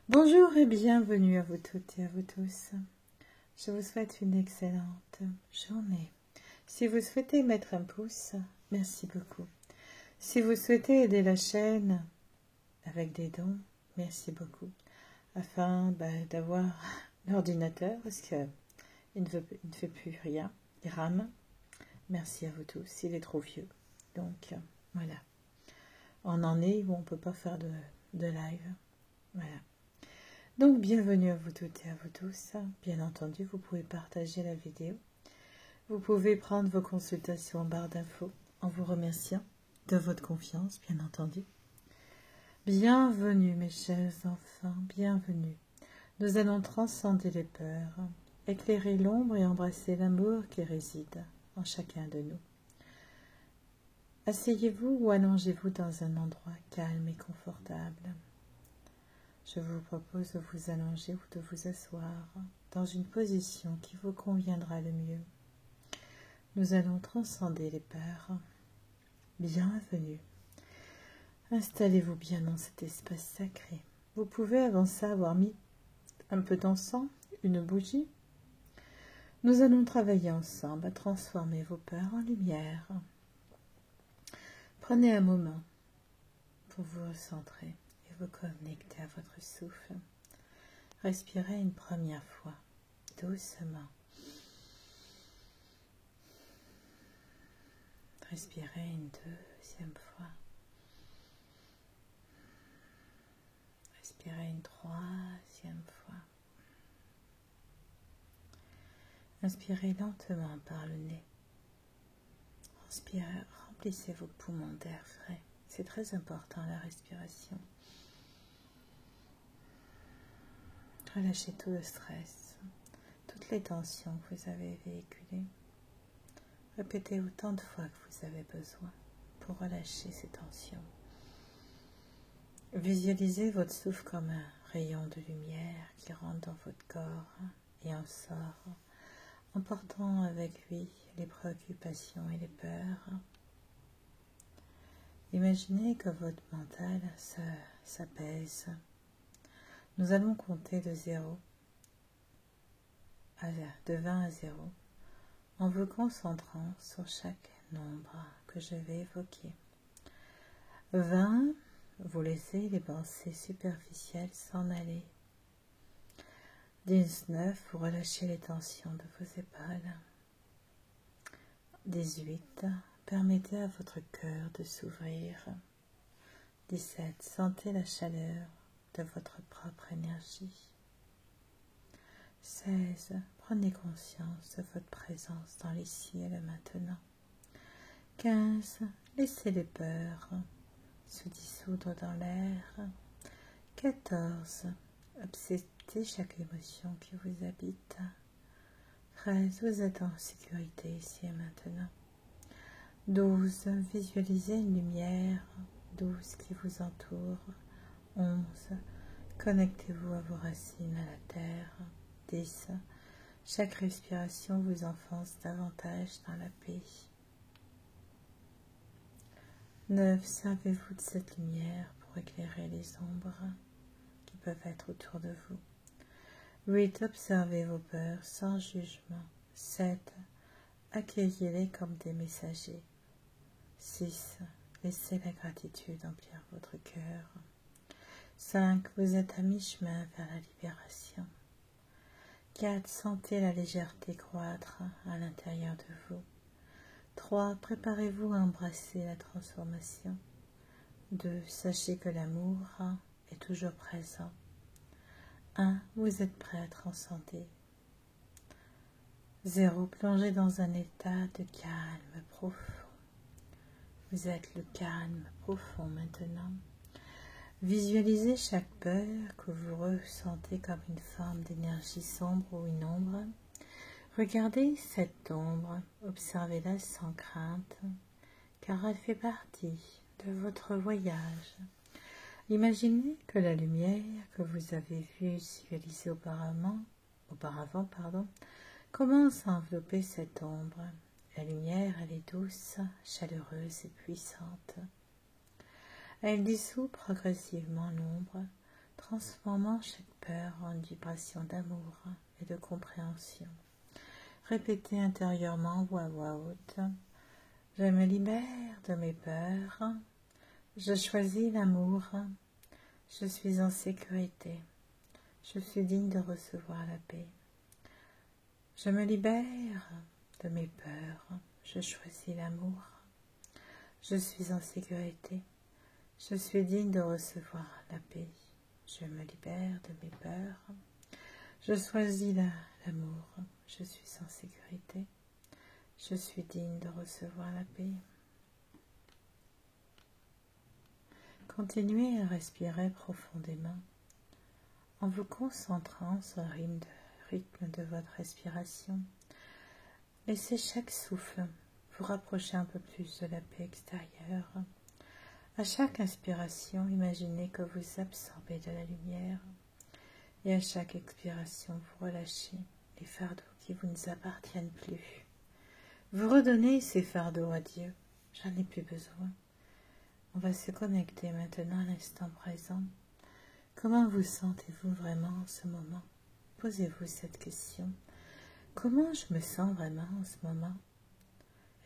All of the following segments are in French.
Bonjour et bienvenue à vous toutes et à vous tous. Je vous souhaite une excellente journée. Si vous souhaitez mettre un pouce, merci beaucoup. Si vous souhaitez aider la chaîne avec des dons, merci beaucoup. Afin d'avoir l'ordinateur, parce qu'il ne fait plus rien, il rame. Merci à vous tous, il est trop vieux. Donc voilà. On en est où on ne peut pas faire de live. Voilà. Donc, bienvenue à vous toutes et à vous tous. Bien entendu, vous pouvez partager la vidéo. Vous pouvez prendre vos consultations en barre d'infos en vous remerciant de votre confiance, bien entendu. Bienvenue, mes chers enfants, bienvenue. Nous allons transcender les peurs, éclairer l'ombre et embrasser l'amour qui réside en chacun de nous. Asseyez-vous ou allongez-vous dans un endroit calme et confortable. Je vous propose de vous allonger ou de vous asseoir dans une position qui vous conviendra le mieux. Nous allons transcender les peurs. Bienvenue. Installez-vous bien dans cet espace sacré. Vous pouvez avant ça avoir mis un peu d'encens, une bougie. Nous allons travailler ensemble à transformer vos peurs en lumière. Prenez un moment pour vous recentrer. Vous connectez à votre souffle. Respirez une première fois, doucement. Respirez une deuxième fois. Respirez une troisième fois. Inspirez lentement par le nez. Inspirez, remplissez vos poumons d'air frais. C'est très important la respiration. Relâchez tout le stress, toutes les tensions que vous avez véhiculées. Répétez autant de fois que vous avez besoin pour relâcher ces tensions. Visualisez votre souffle comme un rayon de lumière qui rentre dans votre corps et en sort, emportant avec lui les préoccupations et les peurs. Imaginez que votre mental s'apaise. Nous allons compter de 20 à 0 en vous concentrant sur chaque nombre que je vais évoquer. 20, vous laissez les pensées superficielles s'en aller. 19, vous relâchez les tensions de vos épaules. 18, permettez à votre cœur de s'ouvrir. 17, sentez la chaleur de votre propre énergie. 16, prenez conscience de votre présence dans l'ici et le maintenant. 15, laissez les peurs se dissoudre dans l'air. 14, acceptez chaque émotion qui vous habite. 13, vous êtes en sécurité ici et maintenant. 12, visualisez une lumière douce qui vous entoure. 11, connectez-vous à vos racines à la terre. 10, chaque respiration vous enfonce davantage dans la paix. 9, servez-vous de cette lumière pour éclairer les ombres qui peuvent être autour de vous. 8, observez vos peurs sans jugement. 7, accueillez-les comme des messagers. 6, laissez la gratitude emplir votre cœur. 5, vous êtes à mi-chemin vers la libération. 4, sentez la légèreté croître à l'intérieur de vous. 3, préparez-vous à embrasser la transformation. 2, sachez que l'amour est toujours présent. 1, vous êtes prêt à transcender. 0, plongez dans un état de calme profond. Vous êtes le calme profond maintenant. Visualisez chaque peur que vous ressentez comme une forme d'énergie sombre ou une ombre. Regardez cette ombre, observez-la sans crainte, car elle fait partie de votre voyage. Imaginez que la lumière que vous avez vue visualiser auparavant, commence à envelopper cette ombre. La lumière, elle est douce, chaleureuse et puissante. Elle dissout progressivement l'ombre, transformant chaque peur en une vibration d'amour et de compréhension. Répétez intérieurement ou à voix haute. Je me libère de mes peurs. Je choisis l'amour. Je suis en sécurité. Je suis digne de recevoir la paix. Je me libère de mes peurs. Je choisis l'amour. Je suis en sécurité. Je suis digne de recevoir la paix. Je me libère de mes peurs. Je choisis l'amour. Je suis en sécurité. Je suis digne de recevoir la paix. Continuez à respirer profondément en vous concentrant sur le rythme de votre respiration. Laissez chaque souffle vous rapprocher un peu plus de la paix extérieure. À chaque inspiration, imaginez que vous absorbez de la lumière et à chaque expiration, vous relâchez les fardeaux qui vous ne appartiennent plus. Vous redonnez ces fardeaux à Dieu. J'en ai plus besoin. On va se connecter maintenant à l'instant présent. Comment vous sentez-vous vraiment en ce moment? Posez-vous cette question. Comment je me sens vraiment en ce moment?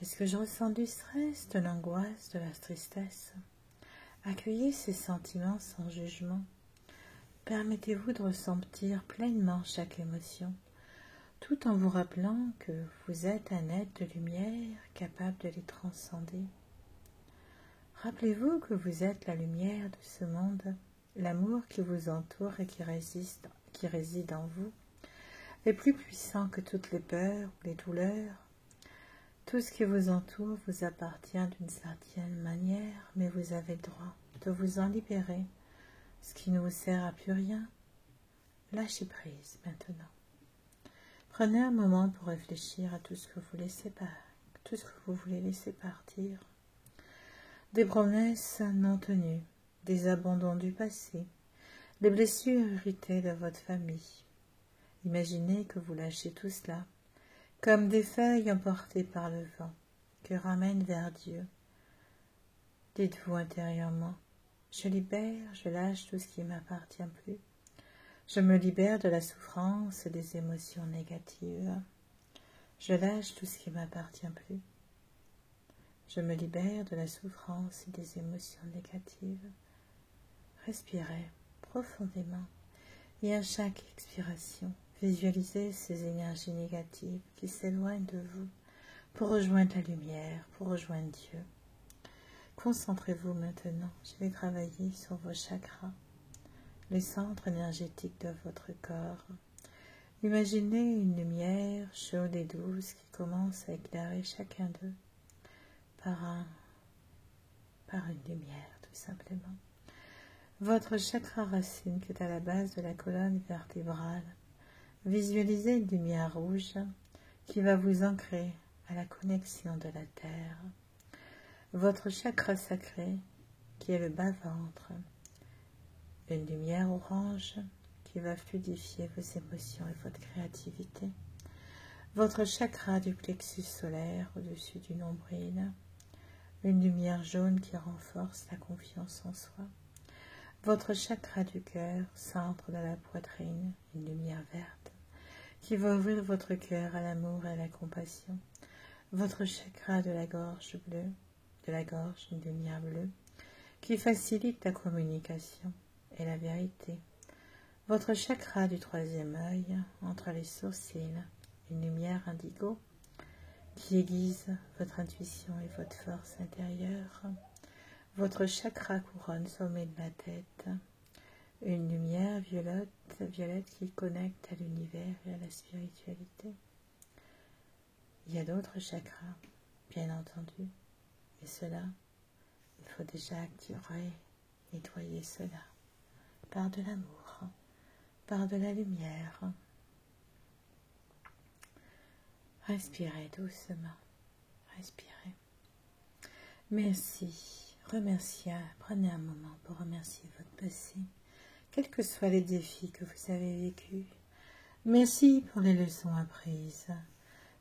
Est-ce que je ressens du stress, de l'angoisse, de la tristesse? Accueillez ces sentiments sans jugement. Permettez-vous de ressentir pleinement chaque émotion, tout en vous rappelant que vous êtes un être de lumière capable de les transcender. Rappelez-vous que vous êtes la lumière de ce monde, l'amour qui vous entoure et qui réside en vous, est plus puissant que toutes les peurs ou les douleurs. Tout ce qui vous entoure vous appartient d'une certaine manière, mais vous avez le droit de vous en libérer. Ce qui ne vous sert à plus rien, lâchez prise maintenant. Prenez un moment pour réfléchir à tout ce que vous voulez laisser partir. Des promesses non tenues, des abandons du passé, des blessures héritées de votre famille. Imaginez que vous lâchez tout cela, comme des feuilles emportées par le vent, que ramène vers Dieu. Dites-vous intérieurement, je libère, je lâche tout ce qui ne m'appartient plus. Je me libère de la souffrance et des émotions négatives. Je lâche tout ce qui ne m'appartient plus. Je me libère de la souffrance et des émotions négatives. Respirez profondément et à chaque expiration, visualisez ces énergies négatives qui s'éloignent de vous pour rejoindre la lumière, pour rejoindre Dieu. Concentrez-vous maintenant, je vais travailler sur vos chakras, les centres énergétiques de votre corps. Imaginez une lumière chaude et douce qui commence à éclairer chacun d'eux par une lumière, tout simplement. Votre chakra racine qui est à la base de la colonne vertébrale, visualisez une lumière rouge qui va vous ancrer à la connexion de la terre. Votre chakra sacré qui est le bas-ventre, une lumière orange qui va fluidifier vos émotions et votre créativité. Votre chakra du plexus solaire au-dessus du nombril, une lumière jaune qui renforce la confiance en soi. Votre chakra du cœur, centre de la poitrine, une lumière verte qui va ouvrir votre cœur à l'amour et à la compassion. Votre chakra de la gorge bleue, une lumière bleue qui facilite la communication et la vérité. Votre chakra du troisième œil, entre les sourcils, une lumière indigo qui aiguise votre intuition et votre force intérieure. Votre chakra couronne sommet de la tête, une lumière violette qui connecte à l'univers et à la spiritualité. Il y a d'autres chakras, bien entendu, et cela, il faut déjà activer, nettoyer cela par de l'amour, par de la lumière. Respirez doucement, respirez. Merci, prenez un moment pour remercier votre passé, quels que soient les défis que vous avez vécus. Merci pour les leçons apprises,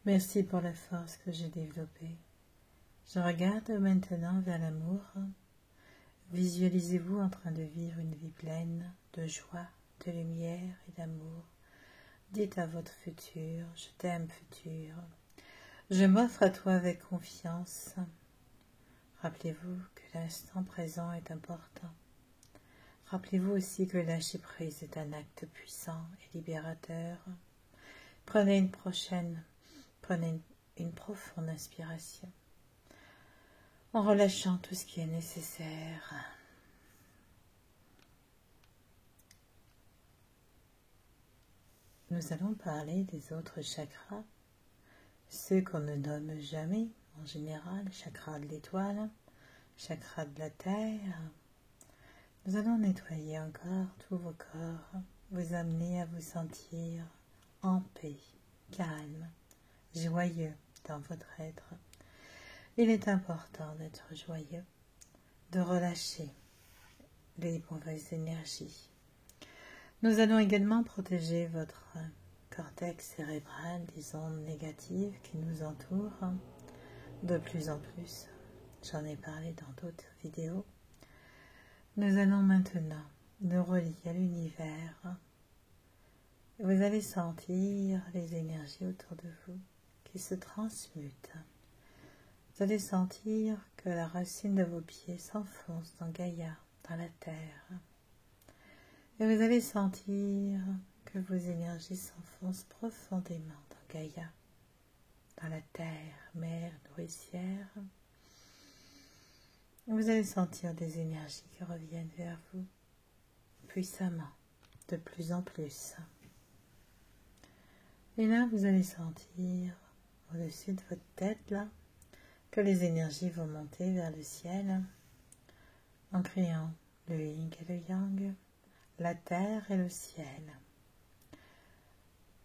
merci pour la force que j'ai développée. Je regarde maintenant vers l'amour, Visualisez-vous en train de vivre une vie pleine de joie, de lumière et d'amour. Dites à votre futur, je t'aime futur. Je m'offre à toi avec confiance. Rappelez-vous que l'instant présent est important. Rappelez-vous aussi que lâcher prise est un acte puissant et libérateur. Prenez une profonde inspiration en relâchant tout ce qui est nécessaire. Nous allons parler des autres chakras, ceux qu'on ne nomme jamais en général, chakra de l'étoile, chakra de la terre. Nous allons nettoyer encore tous vos corps, vous amener à vous sentir en paix, calme, joyeux dans votre être. Il est important d'être joyeux, de relâcher les mauvaises énergies. Nous allons également protéger votre cortex cérébral des ondes négatives qui nous entourent de plus en plus. J'en ai parlé dans d'autres vidéos. Nous allons maintenant nous relier à l'univers. Vous allez sentir les énergies autour de vous qui se transmutent. Vous allez sentir que la racine de vos pieds s'enfonce dans Gaïa, dans la terre. Et vous allez sentir que vos énergies s'enfoncent profondément dans Gaïa, dans la terre, mère nourricière. Vous allez sentir des énergies qui reviennent vers vous puissamment, de plus en plus. Et là, vous allez sentir au-dessus de votre tête, là, que les énergies vont monter vers le ciel en créant le yin et le yang, la terre et le ciel.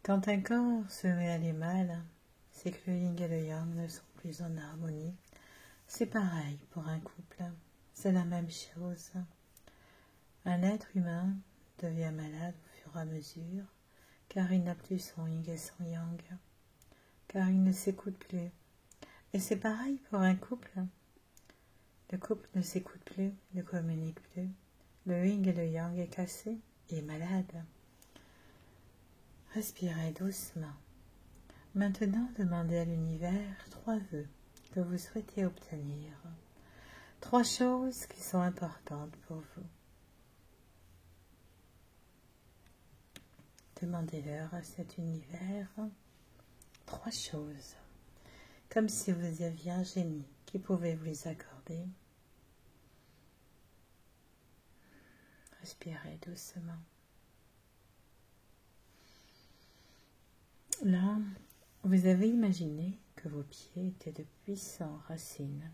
Quand un corps se met à aller mal, c'est que le yin et le yang ne sont plus en harmonie. C'est pareil pour un couple, c'est la même chose. Un être humain devient malade au fur et à mesure, car il n'a plus son yin et son yang, car il ne s'écoute plus. Et c'est pareil pour un couple. Le couple ne s'écoute plus, ne communique plus. Le yin et le yang est cassé et malade. Respirez doucement. Maintenant, demandez à l'univers 3 vœux que vous souhaitez obtenir. 3 choses qui sont importantes pour vous. Demandez-leur à cet univers 3 choses, comme si vous aviez un génie qui pouvait vous les accorder. Respirez doucement. Là, vous avez imaginé que vos pieds étaient de puissantes racines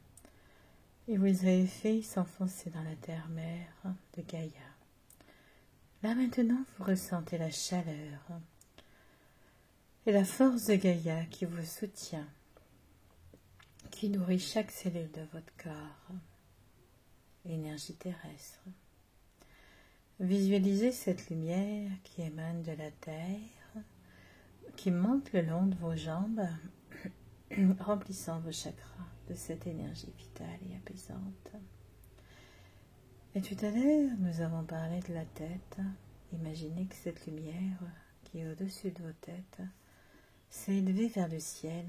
et vous avez fait s'enfoncer dans la terre-mère de Gaïa. Là maintenant, vous ressentez la chaleur et la force de Gaïa qui vous soutient, qui nourrit chaque cellule de votre corps, énergie terrestre. Visualisez cette lumière qui émane de la terre, qui monte le long de vos jambes, remplissant vos chakras de cette énergie vitale et apaisante. Et tout à l'heure, nous avons parlé de la tête. Imaginez que cette lumière qui est au-dessus de vos têtes s'est élevée vers le ciel.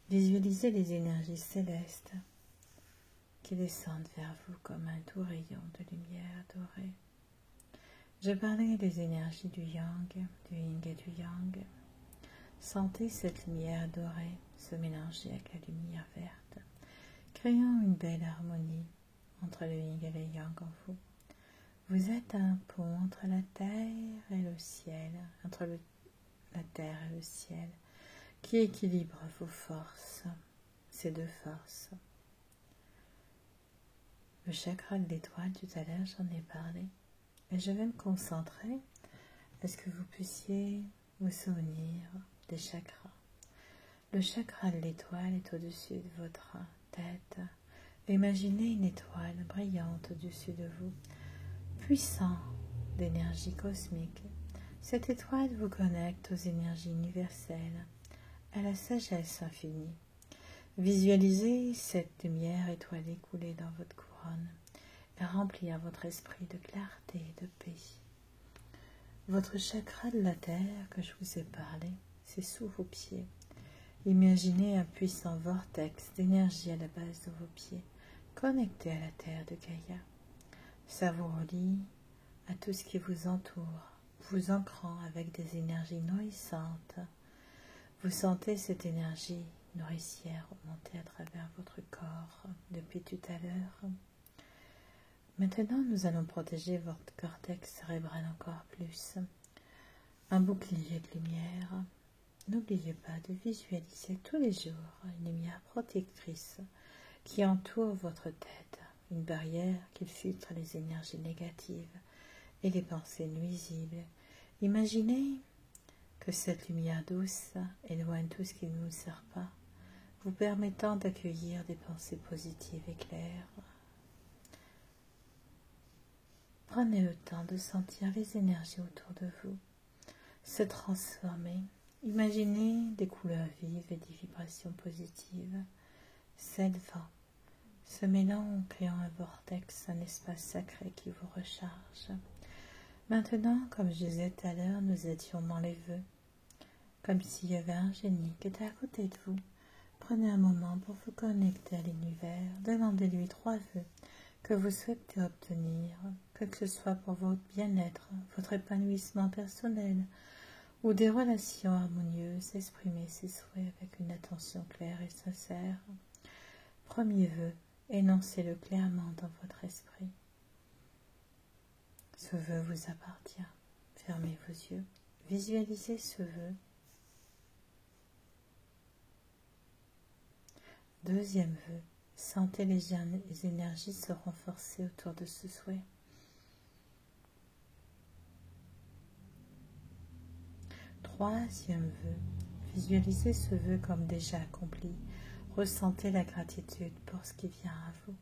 Visualisez les énergies célestes qui descendent vers vous comme un doux rayon de lumière dorée. Je parlais des énergies du yang, du yin et du yang. Sentez cette lumière dorée se mélanger avec la lumière verte, créant une belle harmonie entre le yin et le yang en vous. Vous êtes un pont entre la terre et le ciel, entre la terre et le ciel, qui équilibre vos forces, ces 2 forces. Le chakra de l'étoile, tout à l'heure, j'en ai parlé. Et je vais me concentrer à ce que vous puissiez vous souvenir des chakras. Le chakra de l'étoile est au-dessus de votre tête. Imaginez une étoile brillante au-dessus de vous, puissant d'énergie cosmique. Cette étoile vous connecte aux énergies universelles, à la sagesse infinie. Visualisez cette lumière étoilée couler dans votre couronne remplir votre esprit de clarté et de paix. Votre chakra de la terre que je vous ai parlé, c'est sous vos pieds. Imaginez un puissant vortex d'énergie à la base de vos pieds, connecté à la terre de Gaïa. Ça vous relie à tout ce qui vous entoure, vous ancrant avec des énergies nourrissantes. Vous sentez cette énergie nourricière monter à travers votre corps depuis tout à l'heure. Maintenant, nous allons protéger votre cortex cérébral encore plus. Un bouclier de lumière. N'oubliez pas de visualiser tous les jours une lumière protectrice qui entoure votre tête, une barrière qui filtre les énergies négatives et les pensées nuisibles. Imaginez que cette lumière douce éloigne tout ce qui ne vous sert pas, vous permettant d'accueillir des pensées positives et claires. Prenez le temps de sentir les énergies autour de vous se transformer. Imaginez des couleurs vives et des vibrations positives s'élevant, se mêlant en créant un vortex, un espace sacré qui vous recharge. Maintenant, comme je disais tout à l'heure, nous étions dans les vœux, comme s'il y avait un génie qui était à côté de vous. Prenez un moment pour vous connecter à l'univers, demandez-lui 3 vœux que vous souhaitez obtenir, que ce soit pour votre bien-être, votre épanouissement personnel ou des relations harmonieuses. Exprimez ces souhaits avec une attention claire et sincère. Premier vœu, énoncez-le clairement dans votre esprit. Ce vœu vous appartient. Fermez vos yeux, visualisez ce vœu. Deuxième vœu, sentez les énergies se renforcer autour de ce souhait. Troisième vœu, visualisez ce vœu comme déjà accompli. Ressentez la gratitude pour ce qui vient à vous.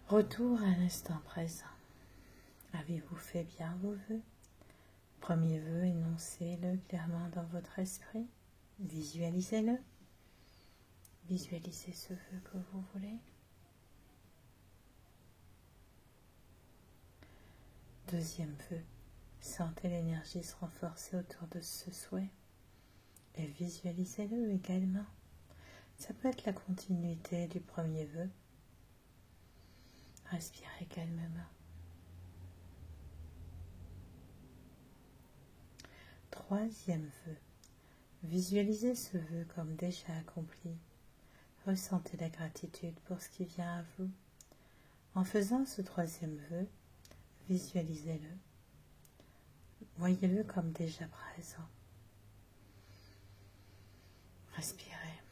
Retour à l'instant présent. Avez-vous fait bien vos vœux? Premier vœu, énoncez-le clairement dans votre esprit. Visualisez-le. Visualisez ce vœu que vous voulez. Deuxième vœu, sentez l'énergie se renforcer autour de ce souhait et visualisez-le également. Ça peut être la continuité du premier vœu. Respirez calmement. Troisième vœu, visualisez ce vœu comme déjà accompli. Ressentez la gratitude pour ce qui vient à vous. En faisant ce troisième vœu, visualisez-le. Voyez-le comme déjà présent. Respirez.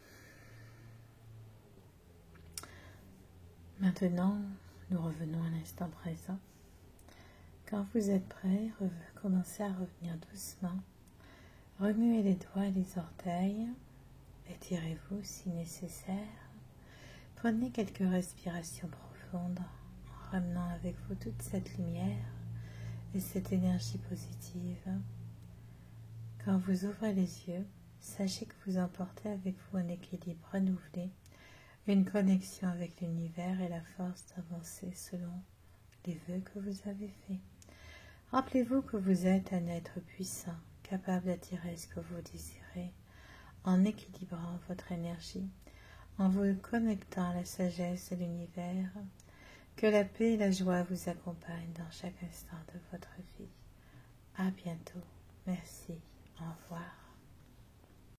Maintenant, nous revenons à l'instant présent. Quand vous êtes prêt, commencez à revenir doucement. Remuez les doigts et les orteils. Étirez-vous si nécessaire. Prenez quelques respirations profondes en ramenant avec vous toute cette lumière et cette énergie positive. Quand vous ouvrez les yeux, sachez que vous emportez avec vous un équilibre renouvelé, une connexion avec l'univers et la force d'avancer selon les vœux que vous avez faits. Rappelez-vous que vous êtes un être puissant, capable d'attirer ce que vous désirez, en équilibrant votre énergie, en vous connectant à la sagesse de l'univers. Que la paix et la joie vous accompagnent dans chaque instant de votre vie. À bientôt.